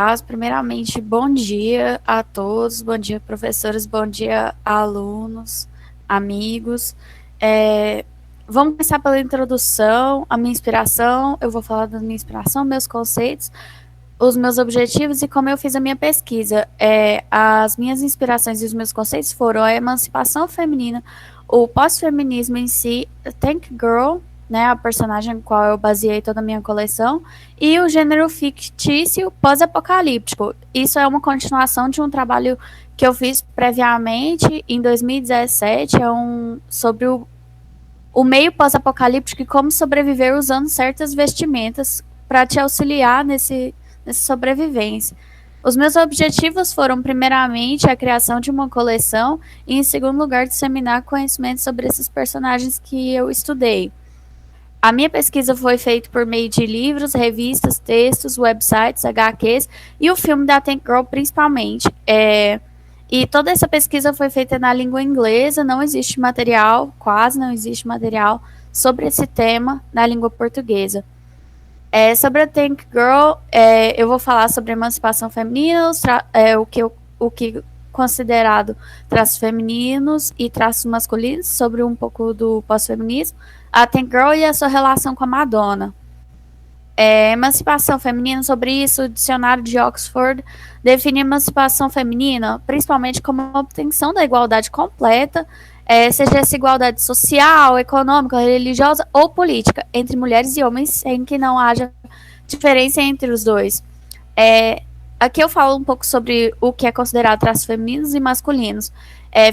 Haas, primeiramente, bom dia a todos, bom dia, professores, bom dia, alunos, amigos. É, Vamos começar pela introdução, a minha inspiração. Eu vou falar da minha inspiração, meus conceitos, os meus objetivos e como eu fiz a minha pesquisa. As minhas inspirações e os meus conceitos foram a emancipação feminina, o pós-feminismo em si, Tank Girl, né, a personagem em qual eu baseei toda a minha coleção, e o gênero fictício pós-apocalíptico. Isso é uma continuação de um trabalho que eu fiz previamente, em 2017, sobre o meio pós-apocalíptico e como sobreviver usando certas vestimentas para te auxiliar nessa sobrevivência. Os meus objetivos foram, primeiramente, a criação de uma coleção e, em segundo lugar, disseminar conhecimento sobre esses personagens que eu estudei. A minha pesquisa foi feita por meio de livros, revistas, textos, websites, HQs e o filme da Tank Girl, principalmente. E toda essa pesquisa foi feita na língua inglesa, não existe material, quase não existe material, sobre esse tema na língua portuguesa. Sobre a Tank Girl, eu vou falar sobre a emancipação feminina, o que considerado traços femininos e traços masculinos, sobre um pouco do pós-feminismo, a Tank Girl e a sua relação com a Madonna. Emancipação feminina, sobre isso, o dicionário de Oxford define emancipação feminina principalmente como a obtenção da igualdade completa, seja essa igualdade social, econômica, religiosa ou política, entre mulheres e homens, sem que não haja diferença entre os dois. Aqui eu falo um pouco sobre o que é considerado traços femininos e masculinos.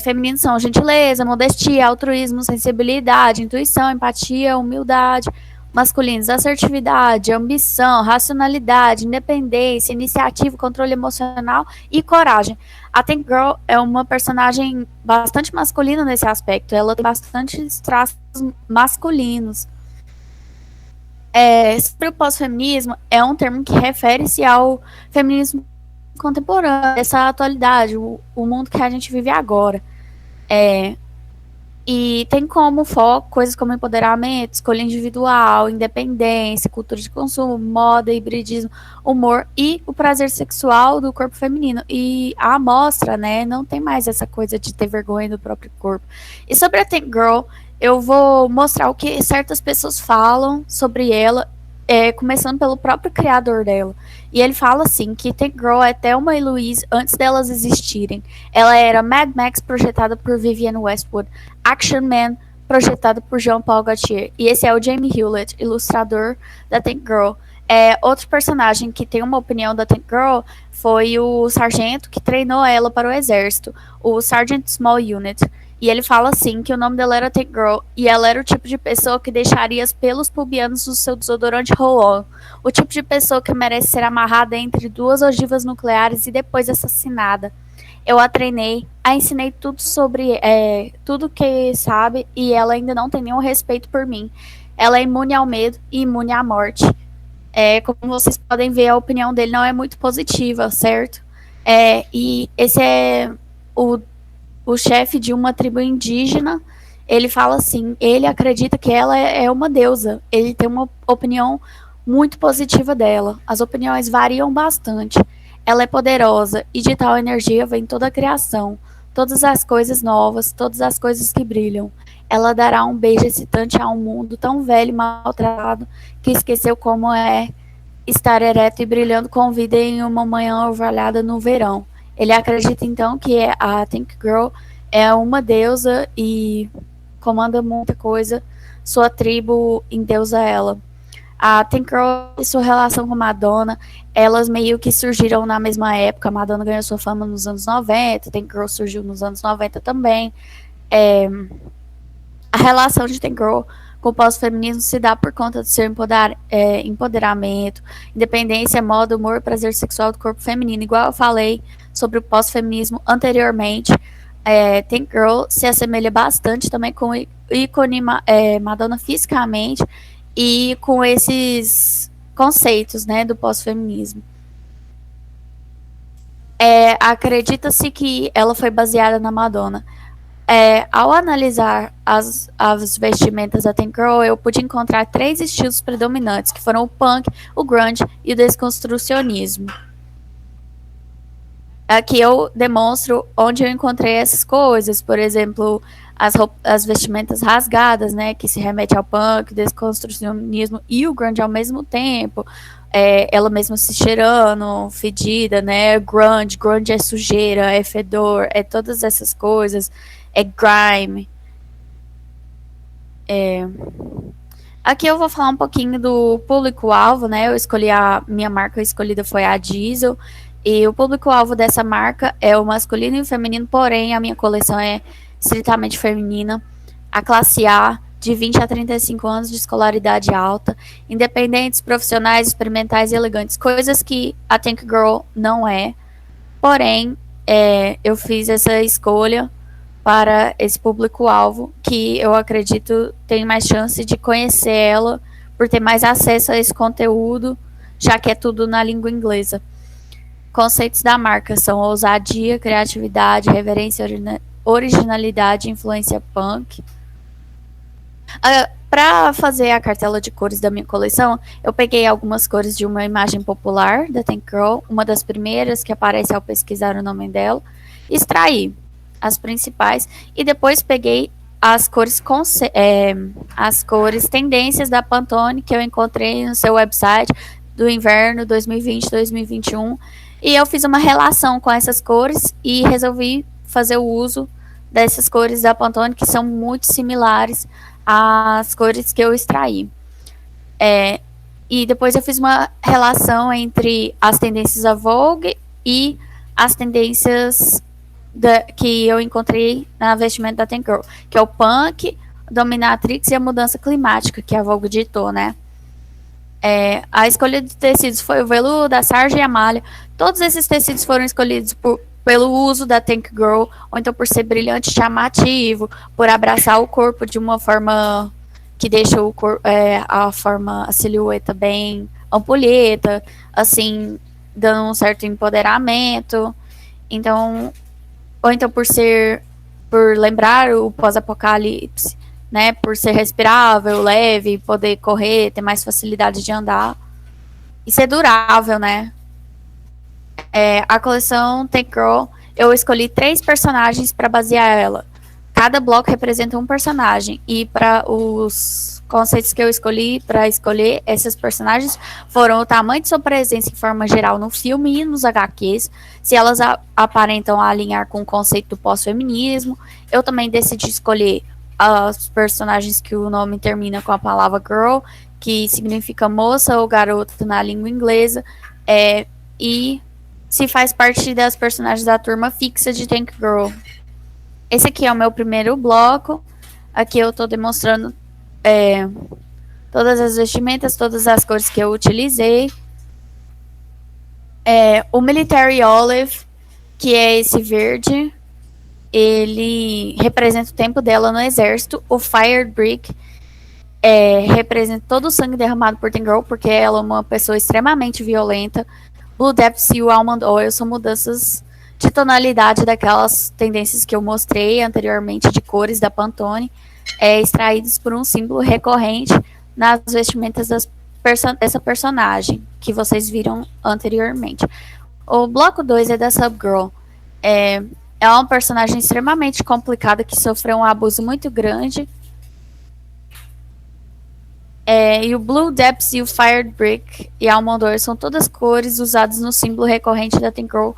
Femininos são gentileza, modestia, altruísmo, sensibilidade, intuição, empatia, humildade. Masculinos, assertividade, ambição, racionalidade, independência, iniciativa, controle emocional e coragem. A Tank Girl é uma personagem bastante masculina nesse aspecto. Ela tem bastantes traços masculinos. Sobre o pós-feminismo, é um termo que refere-se ao feminismo contemporâneo, essa atualidade, o mundo que a gente vive agora. E tem como foco coisas como empoderamento, escolha individual, independência, cultura de consumo, moda, hibridismo, humor e o prazer sexual do corpo feminino. E a amostra, né, não tem mais essa coisa de ter vergonha do próprio corpo. E sobre a Tank Girl, eu vou mostrar o que certas pessoas falam sobre ela, começando pelo próprio criador dela. E ele fala assim, que Tank Girl é Thelma e Louise antes delas existirem. Ela era Mad Max, projetada por Vivienne Westwood, Action Man, projetada por Jean-Paul Gaultier. E esse é o Jamie Hewlett, ilustrador da Tank Girl. Outro personagem que tem uma opinião da Tank Girl foi o sargento que treinou ela para o exército, o Sergeant Small Unit. E ele fala assim, que o nome dela era Tank Girl, e ela era o tipo de pessoa que deixaria os pelos pubianos do seu desodorante roll-on. O tipo de pessoa que merece ser amarrada entre duas ogivas nucleares e depois assassinada. Eu a treinei, a ensinei tudo sobre tudo que sabe, e ela ainda não tem nenhum respeito por mim. Ela é imune ao medo e imune à morte. Como vocês podem ver, a opinião dele não é muito positiva, certo? E esse é o chefe de uma tribo indígena. Ele fala assim, ele acredita que ela é uma deusa. Ele tem uma opinião muito positiva dela. As opiniões variam bastante. Ela é poderosa e de tal energia vem toda a criação, todas as coisas novas, todas as coisas que brilham. Ela dará um beijo excitante a um mundo tão velho e maltratado que esqueceu como é estar ereto e brilhando com vida em uma manhã orvalhada no verão. Ele acredita então que a Tank Girl é uma deusa e comanda muita coisa. Sua tribo endeusa ela. A Tank Girl e sua relação com Madonna, elas meio que surgiram na mesma época. A Madonna ganhou sua fama nos anos 90, Tank Girl surgiu nos anos 90 também. A relação de Tank Girl com o pós-feminismo se dá por conta de seu empoderamento, independência, moda, humor, prazer sexual do corpo feminino. Igual eu falei sobre o pós-feminismo anteriormente, Tank Girl se assemelha bastante também com o ícone Madonna fisicamente e com esses conceitos, né, do pós-feminismo. Acredita-se que ela foi baseada na Madonna. Ao analisar as vestimentas da Tank Girl, eu pude encontrar 3 estilos predominantes, que foram o punk, o grunge e o desconstrucionismo. Aqui eu demonstro onde eu encontrei essas coisas, por exemplo, as vestimentas rasgadas, né, que se remete ao punk, desconstrucionismo e o grunge ao mesmo tempo. Ela mesma se cheirando, fedida, né? Grunge é sujeira, é fedor, é todas essas coisas, é grime. Aqui eu vou falar um pouquinho do público-alvo, né? Eu escolhi a minha marca escolhida foi a Diesel. E o público-alvo dessa marca é o masculino e o feminino, porém a minha coleção é estritamente feminina. A classe A, de 20 a 35 anos de escolaridade alta, independentes, profissionais, experimentais e elegantes, coisas que a Tank Girl não é. Porém, eu fiz essa escolha para esse público-alvo, que eu acredito tem mais chance de conhecer ela, por ter mais acesso a esse conteúdo, já que é tudo na língua inglesa. Conceitos da marca são ousadia, criatividade, reverência, originalidade, influência punk. Para fazer a cartela de cores da minha coleção, eu peguei algumas cores de uma imagem popular da Tank Girl, uma das primeiras que aparece ao pesquisar o nome dela, extraí as principais e depois peguei as cores tendências da Pantone que eu encontrei no seu website do inverno 2020-2021 e eu fiz uma relação com essas cores e resolvi fazer o uso dessas cores da Pantone que são muito similares às cores que eu extraí. E depois eu fiz uma relação entre as tendências da Vogue e as tendências que eu encontrei na vestimenta da Tank Girl, que é o punk, dominatrix e a mudança climática, que a Vogue ditou, né? A escolha de tecidos foi o veludo, a sarja e a malha. Todos esses tecidos foram escolhidos pelo uso da Tank Girl, ou então por ser brilhante e chamativo, por abraçar o corpo de uma forma que deixa a silhueta bem ampulheta, assim, dando um certo empoderamento. Então, ou então por lembrar o pós-apocalipse, né? Por ser respirável, leve, poder correr, ter mais facilidade de andar e ser durável, né? A coleção Tank Girl, eu escolhi 3 personagens para basear ela. Cada bloco representa um personagem e para os conceitos que eu escolhi para escolher esses personagens foram o tamanho de sua presença em forma geral no filme e nos HQs, se elas aparentam alinhar com o conceito do pós-feminismo. Eu também decidi escolher os personagens que o nome termina com a palavra girl, que significa moça ou garota na língua inglesa, e se faz parte das personagens da turma fixa de Tank Girl. Esse aqui é o meu primeiro bloco. Aqui eu estou demonstrando todas as vestimentas, todas as cores que eu utilizei. O Military Olive, que é esse verde, ele representa o tempo dela no exército. O Fire Brick representa todo o sangue derramado por Tank Girl, porque ela é uma pessoa extremamente violenta. Blue Depths e o Almond Oil são mudanças de tonalidade daquelas tendências que eu mostrei anteriormente de cores da Pantone, extraídos por um símbolo recorrente nas vestimentas dessa personagem que vocês viram anteriormente. O bloco 2 é da Subgirl. É uma personagem extremamente complicada que sofreu um abuso muito grande. E o Blue Depths e o Fire Brick e Almond Oil são todas cores usadas no símbolo recorrente da Tank Girl,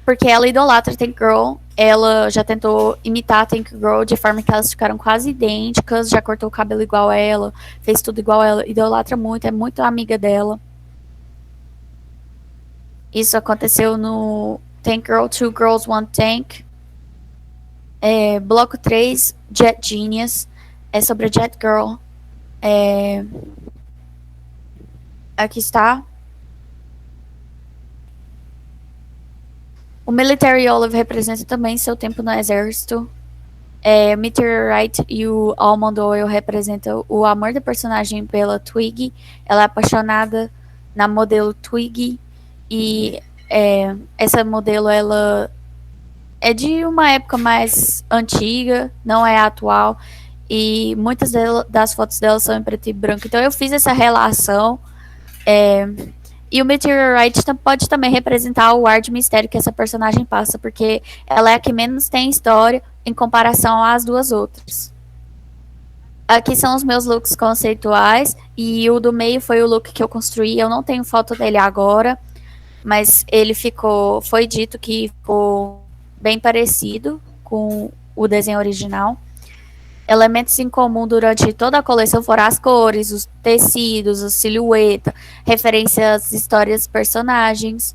porque ela idolatra a Tank Girl. Ela já tentou imitar a Tank Girl de forma que elas ficaram quase idênticas, já cortou o cabelo igual a ela, fez tudo igual a ela, idolatra muito, é muito amiga dela. Isso aconteceu no Tank Girl, Two Girls, One Tank. Bloco 3, Jet Genius, é sobre a Jet Girl. Aqui está. O Military Olive representa também seu tempo no exército. Meteorite e o Almond Oil representam o amor da personagem pela Twiggy. Ela é apaixonada na modelo Twiggy. E essa modelo, ela é de uma época mais antiga, não é atual. E muitas das fotos dela são em preto e branco. Então eu fiz essa relação. E o Meteorite pode também representar o ar de mistério que essa personagem passa, porque ela é a que menos tem história em comparação às duas outras. Aqui são os meus looks conceituais, e o do meio foi o look que eu construí. Eu não tenho foto dele agora, mas ele ficou. Foi dito que ficou bem parecido com o desenho original. Elementos em comum durante toda a coleção foram as cores, os tecidos, a silhueta, referências, histórias, personagens.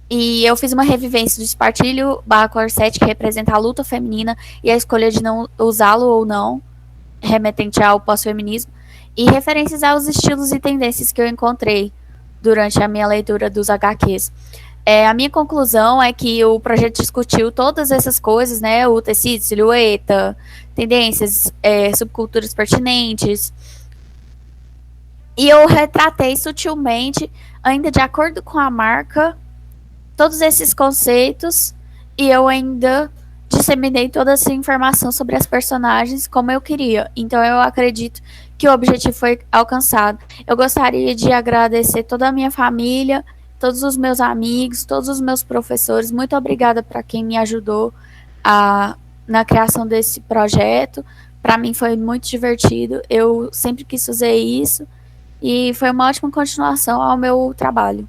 E eu fiz uma revivência do espartilho barra corset, que representa a luta feminina e a escolha de não usá-lo ou não, remetente ao pós-feminismo, e referências aos estilos e tendências que eu encontrei durante a minha leitura dos HQs. A minha conclusão é que o projeto discutiu todas essas coisas, né? O tecido, silhueta, tendências, subculturas pertinentes. E eu retratei sutilmente, ainda de acordo com a marca, todos esses conceitos, e eu ainda disseminei toda essa informação sobre as personagens como eu queria. Então eu acredito que o objetivo foi alcançado. Eu gostaria de agradecer toda a minha família, todos os meus amigos, todos os meus professores. Muito obrigada para quem me ajudou na criação desse projeto. Para mim foi muito divertido. Eu sempre quis fazer isso e foi uma ótima continuação ao meu trabalho.